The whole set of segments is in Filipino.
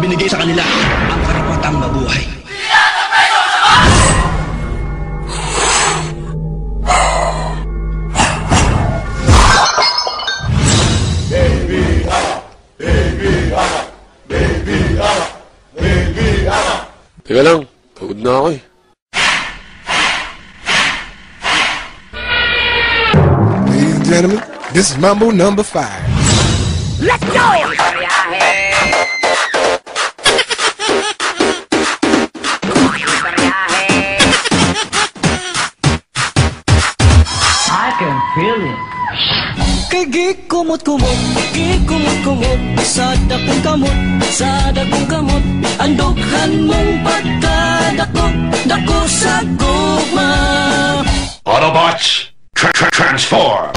binigay sa kanila ang karapatang mabuhay. Teka lang, pagod na ako eh. Ladies and gentlemen, this is Mambo number 5. Let's go! I can feel it. Kay gikumot-kumot, gikumot-kumot, sa dakong kamot, andughan mong pagkadakot, dako sa gugma. Autobots, transform!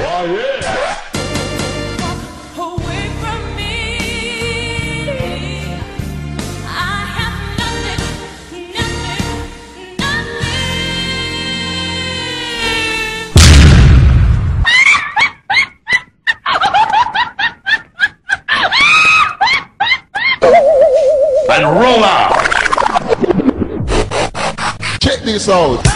Oh yeah! And roll out! Check this out.